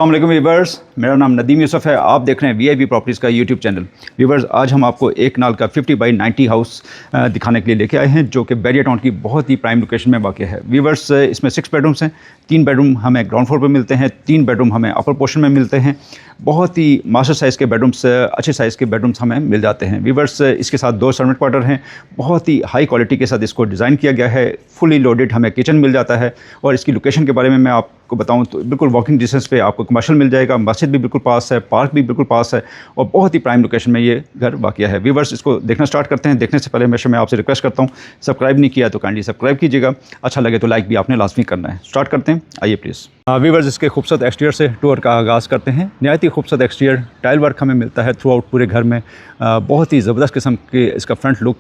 अस्सलाम वालेकुम व्यूवर्स, मेरा नाम नदीम यूसुफ है। आप देख रहे हैं वीआईपी प्रॉपर्टीज़ का यूट्यूब चैनल। व्यूवर्स, आज हम आपको एक नाल का 50 बाई 90 हाउस दिखाने के लिए लेके आए हैं, जो कि बैरिया टाउन की बहुत ही प्राइम लोकेशन में वाक़ है। व्यूवर्स, इसमें 6 बेडरूम्स हैं। 3 बेडरूम हमें ग्राउंड फ्लोर पर मिलते हैं, 3 बेडरूम हमें अपर पोर्शन में मिलते हैं। बहुत ही मास्टर साइज़ के बेडरूम्स, अच्छे साइज़ के बेडरूम्स हमें मिल जाते हैं। व्यूवर्स, इसके साथ 2 सर्वेंट क्वार्टर हैं। बहुत ही हाई क्वालिटी के साथ इसको डिज़ाइन किया गया है। फुली लोडेड हमें किचन मिल जाता है। और इसकी लोकेशन के बारे में मैं आपको बताऊं तो बिल्कुल वॉकिंग डिस्टेंस पे आपको कमर्शियल मिल जाएगा। मस्जिद भी बिल्कुल पास है, पार्क भी बिल्कुल पास है और बहुत ही प्राइम लोकेशन में ये घर वाक़ है। व्यूवर्स, इसको देखना स्टार्ट करते हैं। देखने से पहले हमेशा मैं आपसे रिक्वेस्ट करता हूँ, सब्सक्राइब नहीं किया तो काइंडली सब्सक्राइब कीजिएगा। अच्छा लगे तो लाइक भी आपने लाजमी करना है। स्टार्ट करते हैं, आइए प्लीज़। व्यूवर्स, इसके खूबसूरत एक्सटीरियर से टूर का आगाज़ करते हैं। नहायत ही खूबसूरत एक्सटीरियर टाइल वर्क हमें मिलता है थ्रू आउट पूरे घर में। बहुत ही ज़बरदस्त किस्म के इसका फ्रंट लुक,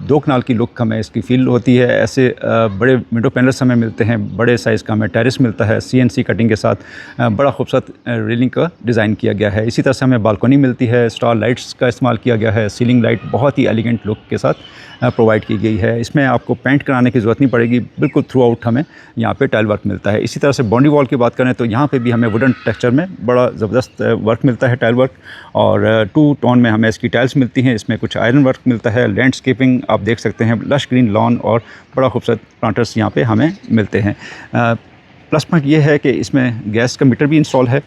2 कनाल की लुक हमें इसकी फील होती है। ऐसे बड़े विंडो पैनल्स हमें मिलते हैं। बड़े साइज़ का हमें टेरेस मिलता है CNC कटिंग के साथ। बड़ा खूबसूरत रेलिंग का डिज़ाइन किया गया है। इसी तरह से हमें बालकनी मिलती है। स्टार लाइट्स का इस्तेमाल किया गया है। सीलिंग लाइट बहुत ही एलिगेंट लुक के साथ प्रोवाइड की गई है। इसमें आपको पेंट कराने की ज़रूरत नहीं पड़ेगी, बिल्कुल थ्रू आउट हमें यहाँ पे टाइल वर्क मिलता है। इसी तरह से बाउंड्री वॉल की बात करें तो यहाँ पे भी हमें वुडन टेक्सचर में बड़ा ज़बरदस्त वर्क मिलता है, टाइल वर्क। और 2 टोन में हमें इसकी टाइल्स मिलती हैं। इसमें कुछ आयरन वर्क मिलता है। लैंडस्केपिंग आप देख सकते हैं, लश ग्रीन लॉन और बड़ा खूबसूरत प्लांटर्स यहाँ पे हमें मिलते हैं। प्लस पॉइंट ये है कि इसमें गैस का मीटर भी इंस्टॉल है।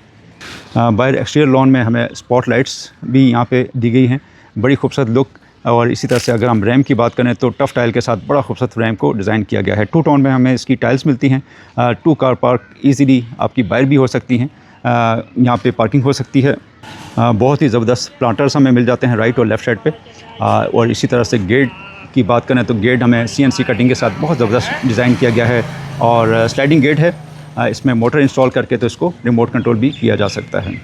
बाहर एक्सटीरियर लॉन में हमें स्पॉट लाइट्स भी यहाँ पे दी गई हैं, बड़ी खूबसूरत लुक। और इसी तरह से अगर हम रैम की बात करें तो टफ़ टाइल के साथ बड़ा खूबसूरत रैम को डिज़ाइन किया गया है। 2 टोन में हमें इसकी टाइल्स मिलती हैं। 2 कार पार्क ईज़िली आपकी बाहर भी हो सकती हैं। यहाँ पे पार्किंग हो सकती है। बहुत ही ज़बरदस्त प्लांटर्स हमें मिल जाते हैं राइट और लेफ़्ट साइड पे। और इसी तरह से गेट की बात करें तो गेट हमें CNC कटिंग के साथ बहुत ज़बरदस्त डिज़ाइन किया गया है। और स्लाइडिंग गेट है। इसमें मोटर इंस्टॉल करके तो इसको रिमोट कंट्रोल भी किया जा सकता है।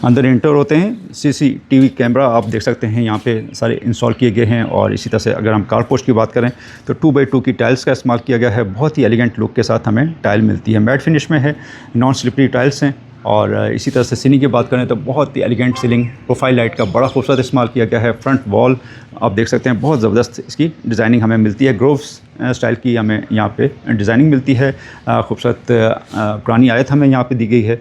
अंदर इंटर होते हैं, CCTV कैमरा आप देख सकते हैं यहाँ पे सारे इंस्टॉल किए गए हैं। और इसी तरह से अगर हम कार पोस्ट की बात करें तो 2 बाई 2 की टाइल्स का इस्तेमाल किया गया है। बहुत ही एलिगेंट लुक के साथ हमें टाइल मिलती है। मैट फिनिश में है, नॉन स्लिपरी टाइल्स हैं। और इसी तरह से सीलिंग की बात करें तो बहुत ही एलिगेंट सीलिंग, प्रोफाइल लाइट का बड़ा खूबसूरत इस्तेमाल किया गया है। फ्रंट वॉल आप देख सकते हैं, बहुत ज़बरदस्त इसकी डिज़ाइनिंग हमें मिलती है। ग्रोव्स स्टाइल की हमें यहाँ पे डिज़ाइनिंग मिलती है। खूबसूरत कुरानी आयत हमें यहाँ पे दी गई है।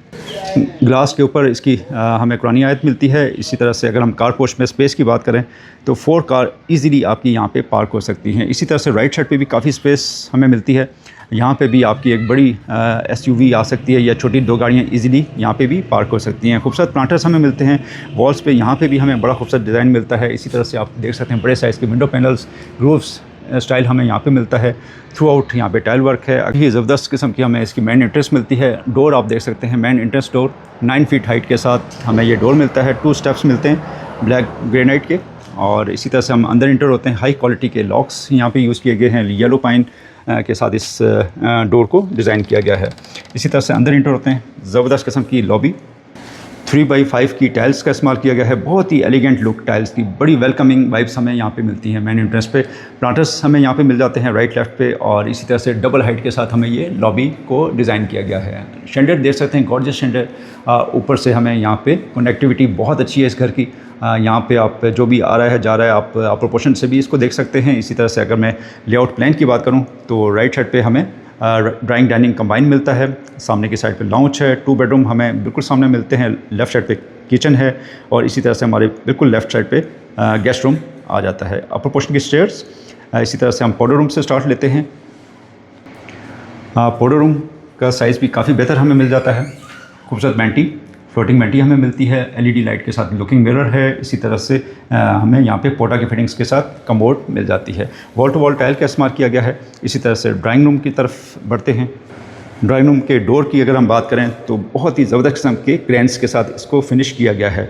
ग्लास के ऊपर इसकी हमें कुरानी आयत मिलती है। इसी तरह से अगर हम कार पोर्च में स्पेस की बात करें तो 4 कार इजीली आपकी यहाँ पे पार्क हो सकती हैं। इसी तरह से राइट साइड पे भी काफ़ी स्पेस हमें मिलती है। यहाँ पे भी आपकी एक बड़ी SUV आ सकती है या छोटी 2 गाड़ियाँ इजीली यहाँ पे भी पार्क हो सकती हैं। खूबसूरत प्लांटर्स हमें मिलते हैं वॉल्स पे। यहाँ पे भी हमें बड़ा खूबसूरत डिज़ाइन मिलता है। इसी तरह से आप देख सकते हैं बड़े साइज़ के विंडो पैनल्स, ग्रूव्स स्टाइल हमें यहाँ पे मिलता है। थ्रू आउट यहाँ पे टाइल वर्क है। अभी ज़बरदस्त किस्म की हमें इसकी मेन एंट्रेंस मिलती है। डोर आप देख सकते हैं, main entrance door 9 feet height के साथ हमें ये डोर मिलता है। 2 स्टेप्स मिलते हैं ब्लैक ग्रेनाइट के। और इसी तरह से हम अंदर इंटर होते हैं। हाई क्वालिटी के लॉक्स यहाँ पे यूज़ किए गए हैं। येलो पाइन के साथ इस डोर को डिज़ाइन किया गया है। इसी तरह से अंदर इंटर होते हैं। ज़बरदस्त किस्म की लॉबी, 3 बाई 5 की टाइल्स का इस्तेमाल किया गया है। बहुत ही एलिगेंट लुक टाइल्स की, बड़ी वेलकमिंग वाइब्स हमें यहाँ पे मिलती हैं। मेन एंट्रेंस पे प्लांटर्स हमें यहाँ पे मिल जाते हैं राइट लेफ्ट पे। और इसी तरह से डबल हाइट के साथ हमें ये लॉबी को डिज़ाइन किया गया है। शेंडर देख सकते हैं, गॉर्जियस शेंडर। ऊपर से हमें यहाँ पे कनेक्टिविटी बहुत अच्छी है इस घर की। यहाँ पे आप जो भी आ रहा है जा रहा है आप प्रोपोर्शन से भी इसको देख सकते हैं। इसी तरह से अगर मैं लेआउट प्लान की बात करूँ तो राइट साइड पे हमें ड्राइंग डाइनिंग कंबाइन मिलता है। सामने की साइड पे लाउंज है। 2 बेडरूम हमें बिल्कुल सामने मिलते हैं। लेफ़्ट साइड पे किचन है और इसी तरह से हमारे बिल्कुल लेफ़्ट साइड पे गेस्ट रूम आ जाता है। अपर पोर्शन की स्टेयर्स। इसी तरह से हम पाउडर रूम से स्टार्ट लेते हैं। पाउडर रूम का साइज़ भी काफ़ी बेहतर हमें मिल जाता है। खूबसूरत मैंटी, फ्लोटिंग मैंटी हमें मिलती है। LED लाइट के साथ लुकिंग मिरर है। इसी तरह से हमें यहाँ पे पोटा की फिटिंग्स के साथ कमोड मिल जाती है। वॉल टू वॉल टाइल का इस्तेमाल किया गया है। इसी तरह से ड्राइंग रूम की तरफ बढ़ते हैं। ड्राइंग रूम के डोर की अगर हम बात करें तो बहुत ही ज़बरदस्त किस्म के क्रेन्स के साथ इसको फिनिश किया गया है।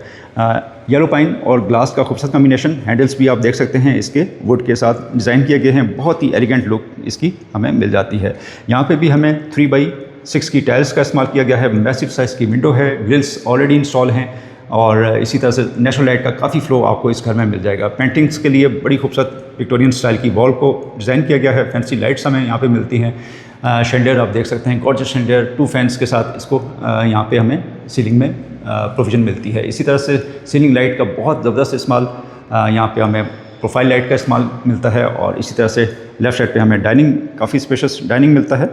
येलो पाइन और ग्लास का खूबसूरत कॉम्बिनेशन। हैंडल्स भी आप देख सकते हैं इसके वुड के साथ डिज़ाइन किए गए हैं। बहुत ही एलिगेंट लुक इसकी हमें मिल जाती है। यहाँ पे भी हमें 3 बाई 6 की टाइल्स का इस्तेमाल किया गया है। मैसिव साइज़ की विंडो है। ग्रिल्स ऑलरेडी इंस्टॉल हैं। और इसी तरह से नेचुरल लाइट का काफ़ी फ्लो आपको इस घर में मिल जाएगा। पेंटिंग्स के लिए बड़ी खूबसूरत विक्टोरियन स्टाइल की वॉल को डिज़ाइन किया गया है। फैंसी लाइट्स हमें यहाँ पे मिलती हैं। शेंडर आप देख सकते हैं, गॉर्जियस शेंडर 2 फैंस के साथ इसको यहाँ पे हमें सीलिंग में प्रोविज़न मिलती है। इसी तरह से सीलिंग लाइट का बहुत ज़बरदस्त इस्तेमाल यहाँ पे हमें प्रोफाइल लाइट का इस्तेमाल मिलता है। और इसी तरह से लेफ़्ट साइड पे हमें डाइनिंग, काफ़ी स्पेशियस डाइनिंग मिलता है।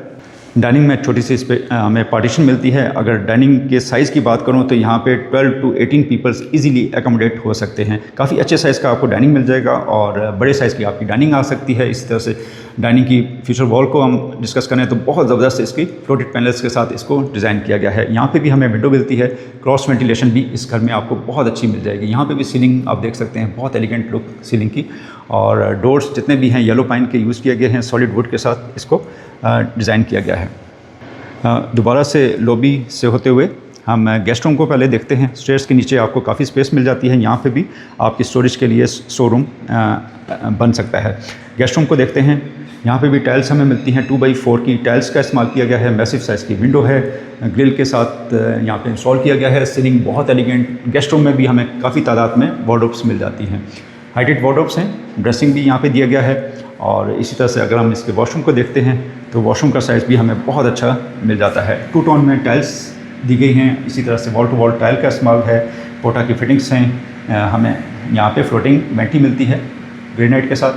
डाइनिंग में छोटी सी हमें पार्टीशन मिलती है। अगर डाइनिंग के साइज़ की बात करूं तो यहाँ पे 12 to 18 पीपल्स इजीली एकोमोडेट हो सकते हैं। काफ़ी अच्छे साइज़ का आपको डाइनिंग मिल जाएगा और बड़े साइज़ की आपकी डाइनिंग आ सकती है। इसी तरह से डाइनिंग की फ्यूचर वॉल को हम डिस्कस करें तो बहुत ज़बरदस्त इसकी फ्लोटेड पैनल्स के साथ इसको डिज़ाइन किया गया है। यहाँ पे भी हमें विंडो मिलती है। क्रॉस वेंटिलेशन भी इस घर में आपको बहुत अच्छी मिल जाएगी। यहाँ पे भी सीलिंग आप देख सकते हैं, बहुत एलिगेंट लुक सीलिंग की, और डोर्स जितने भी हैं येलो पाइन के यूज़ किए गए हैं। सॉलिड वुड के साथ इसको डिज़ाइन किया गया है। दोबारा से लॉबी से होते हुए हम गेस्ट रूम को पहले देखते हैं। स्टेयर्स के नीचे आपको काफ़ी स्पेस मिल जाती है। यहाँ पे भी आपकी स्टोरेज के लिए शोरूम बन सकता है। गेस्ट रूम को देखते हैं। यहाँ पे भी टाइल्स हमें मिलती हैं। 2x4 की टाइल्स का इस्तेमाल किया गया है। मैसिव साइज़ की विंडो है, ग्रिल के साथ यहाँ पे इंस्टॉल किया गया है। सीलिंग बहुत एलिगेंट। गेस्ट रूम में भी हमें काफ़ी तादाद में वार्डरोब्स मिल जाती हैं। हाइटेड वार्डरोब्स हैं। ड्रेसिंग भी यहाँ पे दिया गया है। और इसी तरह से अगर हम इसके वॉशरूम को देखते हैं तो वॉशरूम का साइज़ भी हमें बहुत अच्छा मिल जाता है। 2 टोन में टाइल्स दी गई हैं। इसी तरह से वॉल टू वॉल टाइल का इस्तेमाल है। पोटा की फिटिंग्स हैं। हमें यहाँ पे फ्लोटिंग वेंटी मिलती है ग्रेनाइट के साथ,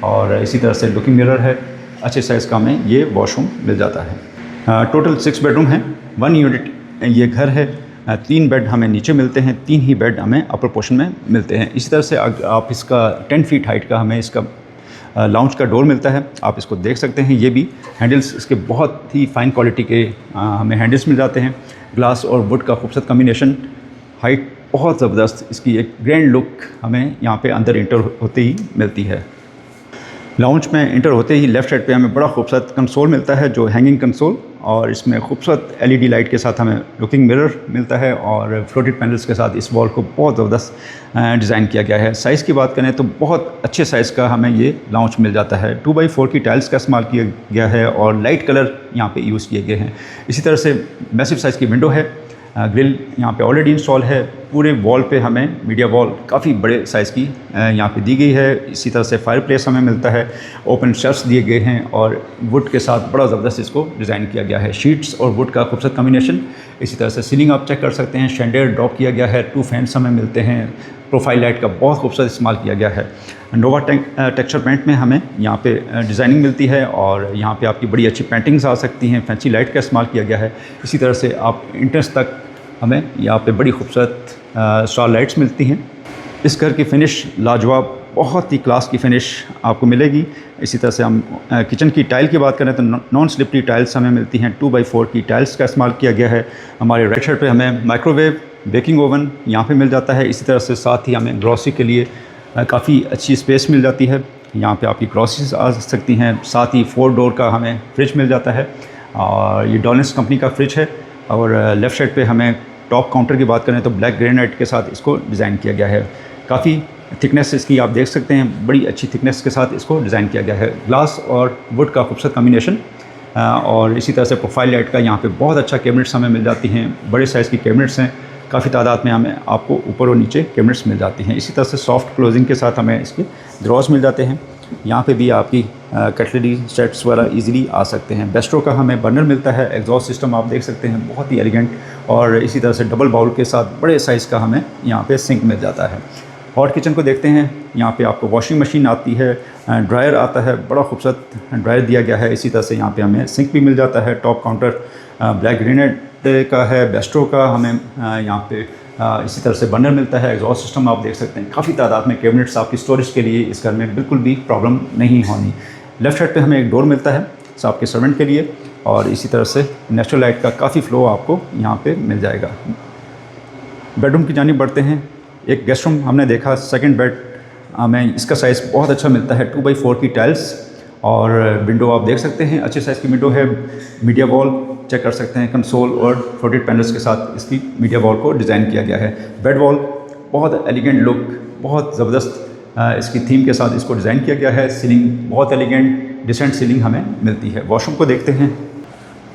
और इसी तरह से लुकिंग मिरर है। अच्छे साइज़ का हमें ये वॉशरूम मिल जाता है। टोटल 6 बेडरूम हैं। 1 यूनिट ये घर है। 3 बेड हमें नीचे मिलते हैं, 3 ही बेड हमें अपर पोर्शन में मिलते हैं। इसी तरह से आप इसका 10 फीट हाइट का हमें इसका लाउंज का डोर मिलता है। आप इसको देख सकते हैं। ये भी हैंडल्स इसके बहुत ही फाइन क्वालिटी के हमें हैंडल्स मिल जाते हैं। ग्लास और वुड का खूबसूरत कॉम्बिनेशन, हाइट बहुत ज़बरदस्त, इसकी एक ग्रैंड लुक हमें यहाँ पे अंदर इंटर होते ही मिलती है। लाउंज में इंटर होते ही लेफ़्ट साइड पे हमें बड़ा खूबसूरत कंसोल मिलता है, जो हैंगिंग कंसोल, और इसमें खूबसूरत LED लाइट के साथ हमें लुकिंग मिरर मिलता है, और फ्लोटेड पैनल्स के साथ इस वॉल को बहुत ज़बरदस्त डिज़ाइन किया गया है। साइज़ की बात करें तो बहुत अच्छे साइज़ का हमें ये लाउंज मिल जाता है। 2x4 की टाइल्स का इस्तेमाल किया गया है और लाइट कलर यहाँ पे यूज़ किए गए हैं। इसी तरह से मैसिव साइज़ की विंडो है। ग्रिल यहाँ पे ऑलरेडी इंस्टॉल है। पूरे वॉल पे हमें मीडिया वॉल काफ़ी बड़े साइज़ की यहाँ पे दी गई है। इसी तरह से फायर प्लेस हमें मिलता है। ओपन शेल्फ्स दिए गए हैं और वुड के साथ बड़ा ज़बरदस्त इसको डिज़ाइन किया गया है। शीट्स और वुड का खूबसूरत कॉम्बिनेशन। इसी तरह से सीलिंग आप चेक कर सकते हैं, शैंडियर ड्रॉप किया गया है। 2 फैंस हमें मिलते हैं। प्रोफाइल लाइट का बहुत खूबसूरत इस्तेमाल किया गया है। नोवा टेक्सचर पेंट में हमें यहाँ पे डिज़ाइनिंग मिलती है, और यहाँ पे आपकी बड़ी अच्छी पेंटिंग्स आ सकती हैं। फैंसी लाइट का इस्तेमाल किया गया है। इसी तरह से आप इंट्रेंस तक हमें यहाँ पे बड़ी खूबसूरत स्टार लाइट्स मिलती हैं। इस घर की फ़िनिश लाजवाब, बहुत ही क्लास की फ़िनिश आपको मिलेगी। इसी तरह से हम किचन की टाइल की बात करें तो नॉन स्लिपरी टाइल्स हमें मिलती हैं। 2x4 की टाइल्स का इस्तेमाल किया गया है। हमारे राइट साइड पे हमें माइक्रोवेव, बेकिंग ओवन यहाँ पे मिल जाता है। इसी तरह से साथ ही हमें ग्रॉसरी के लिए काफ़ी अच्छी स्पेस मिल जाती है। यहाँ पे आपकी ग्रॉसरीज आ सकती हैं। साथ ही 4 डोर का हमें फ्रिज मिल जाता है, और ये डॉलेंस कंपनी का फ्रिज है। और लेफ़्ट साइड पे हमें टॉप काउंटर की बात करें तो ब्लैक ग्रेनाइट के साथ इसको डिज़ाइन किया गया है। काफ़ी थिकनेस इसकी आप देख सकते हैं, बड़ी अच्छी थिकनेस के साथ इसको डिज़ाइन किया गया है। ग्लास और वुड का खूबसूरत कॉम्बिनेशन, और इसी तरह से प्रोफाइल लाइट का यहाँ पे बहुत अच्छा कैबिनेट्स हमें मिल जाती हैं। बड़े साइज़ की कैबिनेट्स हैं। काफ़ी तादाद में हमें आपको ऊपर और नीचे कैबिनेट्स मिल जाती हैं। इसी तरह से सॉफ्ट क्लोजिंग के साथ हमें इसके ड्रॉज मिल जाते हैं। यहाँ पे भी आपकी कटलरी सेट्स वगैरह इजीली आ सकते हैं। बेस्ट्रो का हमें बर्नर मिलता है। एग्जॉस्ट सिस्टम आप देख सकते हैं, बहुत ही एलिगेंट, और इसी तरह से डबल बाउल के साथ बड़े साइज़ का हमें यहाँ पे सिंक मिल जाता है। हॉट किचन को देखते हैं। यहाँ पे आपको वॉशिंग मशीन आती है, ड्रायर आता है, बड़ा खूबसूरत ड्रायर दिया गया है। इसी तरह से यहाँ पे हमें सिंक भी मिल जाता है। टॉप काउंटर ब्लैक ग्रेनाइट का है। बेस्ट्रो का हमें यहाँ पे इसी तरह से बर्नर मिलता है। एग्जॉस्ट सिस्टम आप देख सकते हैं। काफ़ी तादाद में कैबिनेट्स आपकी स्टोरेज के लिए इस घर में बिल्कुल भी प्रॉब्लम नहीं होनी। लेफ़्ट साइड पे हमें एक डोर मिलता है आपके सर्वेंट के लिए, और इसी तरह से नेचुरल लाइट का काफ़ी फ्लो आपको यहाँ पे मिल जाएगा। बेडरूम की जानिब बढ़ते हैं। एक गेस्ट रूम हमने देखा। सेकंड बेड हमें इसका साइज़ बहुत अच्छा मिलता है। 2x4 की टाइल्स, और विंडो आप देख सकते हैं, अच्छे साइज़ की विंडो है। मीडिया वॉल चेक कर सकते हैं। कंसोल और फ्लोटेड पैनल्स के साथ इसकी मीडिया वॉल को डिज़ाइन किया गया है। बेड वॉल बहुत एलिगेंट लुक, बहुत ज़बरदस्त इसकी थीम के साथ इसको डिज़ाइन किया गया है। सीलिंग बहुत एलिगेंट डिसेंट सीलिंग हमें मिलती है। वॉशरूम को देखते हैं।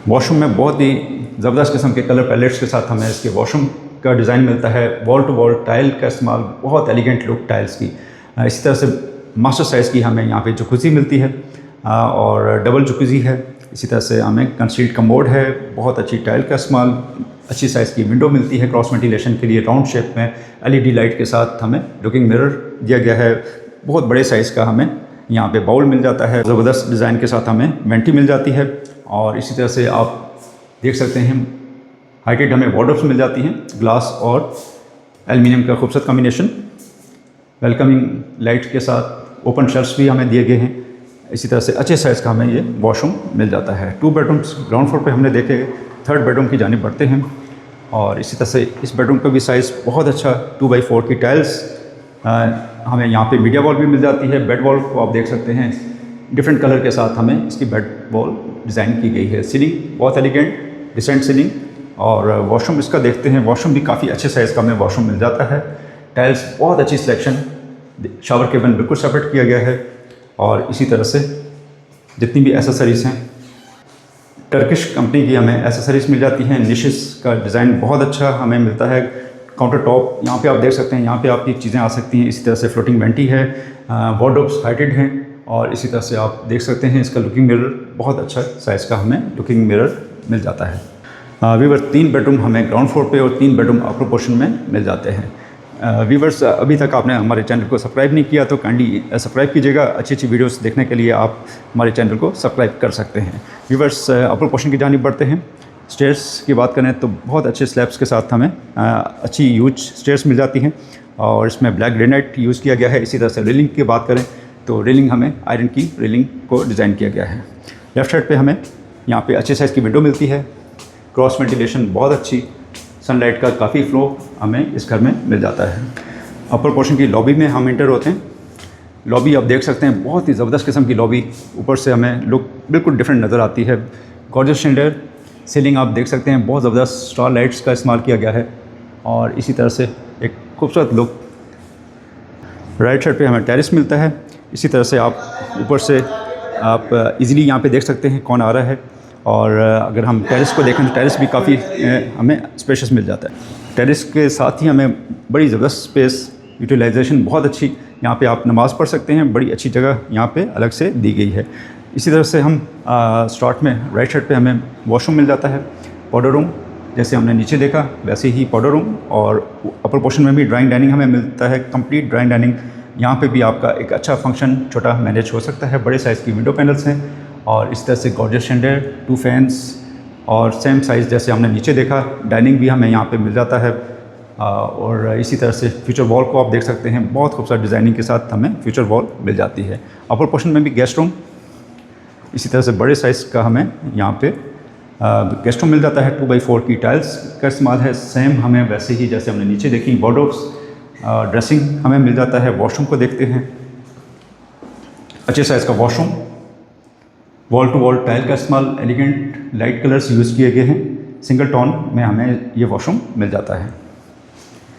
वॉशरूम में बहुत ही ज़बरदस्त किस्म के कलर पैलेट्स के साथ हमें इसके वॉशरूम का डिज़ाइन मिलता है। वॉल टू वॉल टाइल का इस्तेमाल, बहुत एलिगेंट लुक टाइल्स की। इसी तरह से मास्टर साइज़ की हमें यहाँ पे जकूज़ी मिलती है, और डबल जकूज़ी है। इसी तरह से हमें कंसील्ड कमोड है। बहुत अच्छी टाइल का इस्तेमाल, अच्छी साइज़ की विंडो मिलती है क्रॉस वेंटिलेशन के लिए। राउंड शेप में LED लाइट के साथ हमें लुकिंग मिरर दिया गया है। बहुत बड़े साइज़ का हमें यहाँ पे बाउल मिल जाता है। ज़बरदस्त डिज़ाइन के साथ हमें वेंटी मिल जाती है, और इसी तरह से आप देख सकते हैं हाइटेड हमें वार्डरोब्स मिल जाती हैं, ग्लास और एल्युमिनियम का खूबसूरत कॉम्बिनेशन। वेलकमिंग लाइट के साथ ओपन शेल्फ्स भी हमें दिए गए हैं। इसी तरह से अच्छे साइज़ का हमें ये वॉशरूम मिल जाता है। 2 बेडरूम्स ग्राउंड फ्लोर पे हमने देखे, 3rd बेडरूम की जानिब बढ़ते हैं और इसी तरह से इस बेडरूम का भी साइज़ बहुत अच्छा 2x4 की टाइल्स हमें यहाँ पे मीडिया वॉल भी मिल जाती है। बेड वॉल को आप देख सकते हैं डिफरेंट कलर के साथ हमें इसकी बेड वॉल डिज़ाइन की गई है। सीलिंग बहुत एलिगेंट डिसेंट सीलिंग और वॉशरूम इसका देखते हैं। वॉशरूम भी काफ़ी अच्छे साइज़ का हमें वॉशरूम मिल जाता है। टाइल्स बहुत अच्छी सिलेक्शन, शावर केबिन बिल्कुल सेपरेट किया गया है और इसी तरह से जितनी भी एसेसरीज़ हैं टर्किश कंपनी की हमें एसेसरीज़ मिल जाती हैं। निशेस का डिज़ाइन बहुत अच्छा हमें मिलता है। काउंटर टॉप यहाँ पे आप देख सकते हैं, यहाँ पे आपकी चीज़ें आ सकती हैं। इसी तरह से फ्लोटिंग वेंटी है, वार्डरोब्स हाइटेड हैं और इसी तरह से आप देख सकते हैं इसका लुकिंग मिरर बहुत अच्छा साइज़ का हमें लुकिंग मिरर मिल जाता है। वीवर 3 बेडरूम हमें ग्राउंड फ्लोर पे और 3 बेडरूम अपर पोर्शन में मिल जाते हैं। व्यूवर्स, अभी तक आपने हमारे चैनल को सब्सक्राइब नहीं किया तो काइंडली सब्सक्राइब कीजिएगा। अच्छी अच्छी वीडियोस देखने के लिए आप हमारे चैनल को सब्सक्राइब कर सकते हैं। व्यूवर्स, अपर पोर्शन की जानिब बढ़ते हैं। स्टेयर्स की बात करें तो बहुत अच्छे स्लैब्स के साथ हमें अच्छी यूज स्टेयर्स मिल जाती हैं और इसमें ब्लैक ग्रेनाइट यूज़ किया गया है। इसी तरह से रेलिंग की बात करें तो रेलिंग हमें आयरन की रेलिंग को डिज़ाइन किया गया है। लेफ़्ट साइड पे हमें यहाँ पे अच्छे साइज़ की विंडो मिलती है। क्रॉस वेंटिलेशन बहुत अच्छी, सनलाइट का काफ़ी फ्लो हमें इस घर में मिल जाता है। अपर पोर्शन की लॉबी में हम इंटर होते हैं। लॉबी आप देख सकते हैं बहुत ही ज़बरदस्त किस्म की लॉबी, ऊपर से हमें लुक बिल्कुल डिफरेंट नज़र आती है। गॉर्जियस शैंडलियर, सीलिंग आप देख सकते हैं बहुत ज़बरदस्त स्टार लाइट्स का इस्तेमाल किया गया है और इसी तरह से एक खूबसूरत लुक। राइट साइड पे हमें टेरेस मिलता है। इसी तरह से आप ऊपर से आप इजीली यहाँ पे देख सकते हैं कौन आ रहा है और अगर हम टेरेस को देखें तो टेरेस भी काफ़ी हमें स्पेशियस मिल जाता है। टेरेस के साथ ही हमें बड़ी ज़बरदस्त स्पेस यूटिलाइजेशन बहुत अच्छी, यहाँ पे आप नमाज़ पढ़ सकते हैं। बड़ी अच्छी जगह यहाँ पे अलग से दी गई है। इसी तरह से हम स्टार्ट में राइट साइड पे हमें वॉशरूम मिल जाता है। पाउडर रूम जैसे हमने नीचे देखा वैसे ही पाउडर रूम और अपर पोर्शन में भी ड्राइंग डाइनिंग हमें मिलता है। कंप्लीट ड्राइंग डाइनिंग, यहाँ पे भी आपका एक अच्छा फंक्शन छोटा मैनेज हो सकता है। बड़े साइज़ की विंडो पैनल्स हैं और इस तरह से गॉर्जियस शैंडलियर, 2 फैंस और सेम साइज़ जैसे हमने नीचे देखा। डाइनिंग भी हमें यहाँ पे मिल जाता है और इसी तरह से फ्यूचर वॉल को आप देख सकते हैं बहुत खूबसूरत डिज़ाइनिंग के साथ हमें फ्यूचर वॉल मिल जाती है। अपर पोर्शन में भी गेस्ट रूम, इसी तरह से बड़े साइज़ का हमें यहाँ पे गेस्ट रूम मिल जाता है। 2x4 की टाइल्स का इस्तेमाल है। सेम हमें वैसे ही जैसे हमने नीचे देखी वार्डरोब्स, ड्रेसिंग हमें मिल जाता है। वॉशरूम को देखते हैं, अच्छे साइज़ का washroom, wall to wall tile का इस्तेमाल, एलिगेंट लाइट कलर्स यूज़ किए गए हैं। सिंगल टोन में हमें ये वॉशरूम मिल जाता है।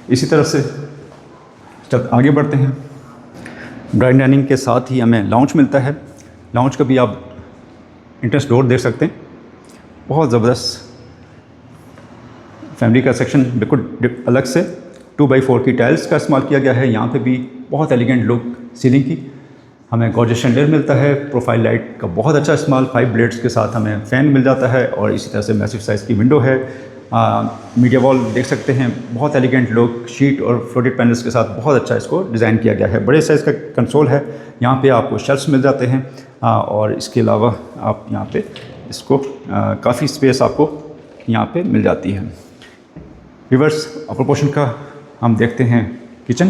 इसी तरह से जब आगे बढ़ते हैं, ड्राइंग डाइनिंग के साथ ही हमें लाउंज मिलता है। लाउंज का भी आप इंट्रेंस डोर देख सकते हैं, बहुत ज़बरदस्त फैमिली का सेक्शन बिल्कुल अलग से 2x4 की टाइल्स का इस्तेमाल किया गया है। यहाँ पे भी बहुत एलिगेंट लुक सीलिंग की, हमें गॉर्जियस शैंडलियर मिलता है। प्रोफाइल लाइट का बहुत अच्छा इस्तेमाल, 5 ब्लेड्स के साथ हमें फ़ैन मिल जाता है और इसी तरह से मैसिव साइज़ की विंडो है। मीडिया वॉल देख सकते हैं, बहुत एलिगेंट लुक, शीट और फ्लोटेड पैनल्स के साथ बहुत अच्छा इसको डिज़ाइन किया गया है। बड़े साइज़ का कंसोल है, यहाँ पे आपको शेल्फ्स मिल जाते हैं और इसके अलावा आप यहाँ पे इसको काफ़ी स्पेस आपको यहाँ पे मिल जाती है। रिवर्स अपर पोर्शन का हम देखते हैं किचन।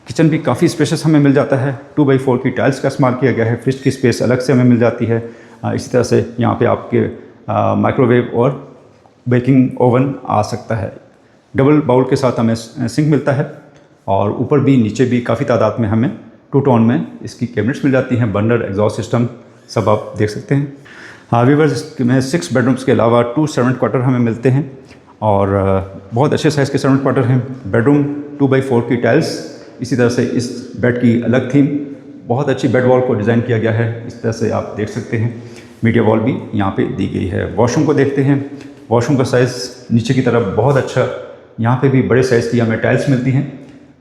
किचन भी काफ़ी स्पेशस हमें मिल जाता है। 2x4 की टाइल्स का इस्तेमाल किया गया है। फ्रिज की स्पेस अलग से हमें मिल जाती है। इसी तरह से यहाँ पे आपके माइक्रोवेव और बेकिंग ओवन आ सकता है। डबल बाउल के साथ हमें सिंक मिलता है और ऊपर भी नीचे भी काफ़ी तादाद में हमें 2 टोन में इसकी कैबिनेट्स मिल जाती हैं। बर्नर, एग्जॉस्ट सिस्टम सब आप देख सकते हैं। व्यूअर्स में 6 बेडरूम्स के अलावा 2 सर्वेंट क्वार्टर हमें मिलते हैं और बहुत अच्छे साइज़ के सर्वेंट क्वार्टर हैं। बेडरूम 2x4 की टाइल्स, इसी तरह से इस बेड की अलग थीम, बहुत अच्छी बेड वॉल को डिज़ाइन किया गया है। इस तरह से आप देख सकते हैं मीडिया वॉल भी यहाँ पे दी गई है। वॉशरूम को देखते हैं। वॉशरूम का साइज़ नीचे की तरफ बहुत अच्छा, यहाँ पे भी बड़े साइज़ की हमें टाइल्स मिलती हैं।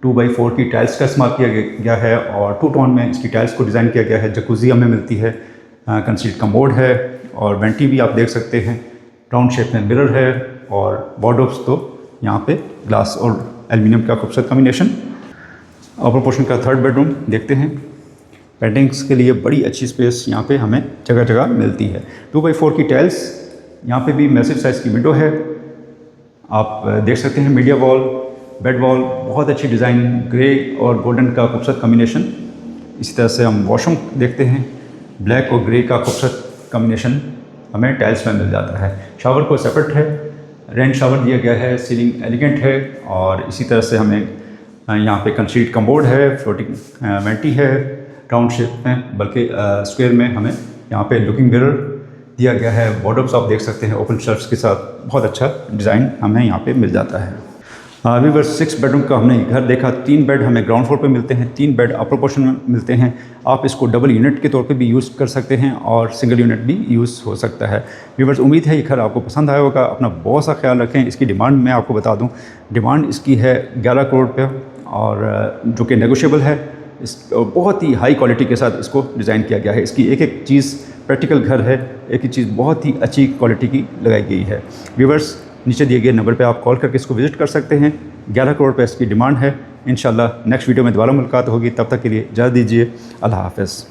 2x4 की टाइल्स का इस्तेमाल किया गया है और 2 टोन में इसकी टाइल्स को डिज़ाइन किया गया है। जकूज़ी हमें मिलती है, कंसील्ड कमोड है और वेंटी भी आप देख सकते हैं। राउंड शेप में मिरर है और वार्डरोब्स तो यहाँ पे ग्लास और एल्युमिनियम का खूबसूरत कॉम्बिनेशन। अपर पोर्शन का 3rd बेडरूम देखते हैं। पेंटिंग्स के लिए बड़ी अच्छी स्पेस यहाँ पे हमें जगह जगह मिलती है। 2x4 की टाइल्स, यहाँ पे भी मैसिव साइज़ की विंडो है। आप देख सकते हैं मीडिया वॉल, बेड वॉल, बहुत अच्छी डिज़ाइन, ग्रे और गोल्डन का खूबसूरत कॉम्बिनेशन। इसी तरह से हम वॉशरूम देखते हैं, ब्लैक और ग्रे का खूबसूरत कॉम्बिनेशन हमें टाइल्स में मिल जाता है। शावर को सेपरेट है, रेन शावर दिया गया है, सीलिंग एलिगेंट है और इसी तरह से हमें यहाँ पे कंक्रीट कमोड है, फ्लोटिंग वेंटी है, राउंड शेप में बल्कि स्क्वायर में हमें यहाँ पे लुकिंग मिरर दिया गया है। वार्डरोब्स आप देख सकते हैं ओपन शेल्फ्स के साथ, बहुत अच्छा डिज़ाइन हमें यहाँ पे मिल जाता है। व्यूअर्स 6 बेडरूम का हमने घर देखा। 3 बेड हमें ग्राउंड फ्लोर पे मिलते हैं, 3 बेड अपर पोर्शन में मिलते हैं। आप इसको डबल यूनिट के तौर पे भी यूज़ कर सकते हैं और सिंगल यूनिट भी यूज़ हो सकता है। व्यूअर्स उम्मीद है ये घर आपको पसंद आया होगा। अपना बहुत सा ख्याल रखें। इसकी डिमांड मैं आपको बता दूँ, डिमांड इसकी है 11 करोड़ पे और जो कि नेगोशिएबल है। इस बहुत ही हाई क्वालिटी के साथ इसको डिज़ाइन किया गया है। इसकी एक एक चीज़ प्रैक्टिकल घर है, एक एक चीज़ बहुत ही अच्छी क्वालिटी की लगाई गई है। व्यूअर्स नीचे दिए गए नंबर पे आप कॉल करके इसको विज़िट कर सकते हैं। 11 करोड़ पे इसकी डिमांड है। इंशाल्लाह नेक्स्ट वीडियो में दोबारा मुलाकात होगी, तब तक के लिए इजाज़त दीजिए। अल्लाह हाफ़िज़।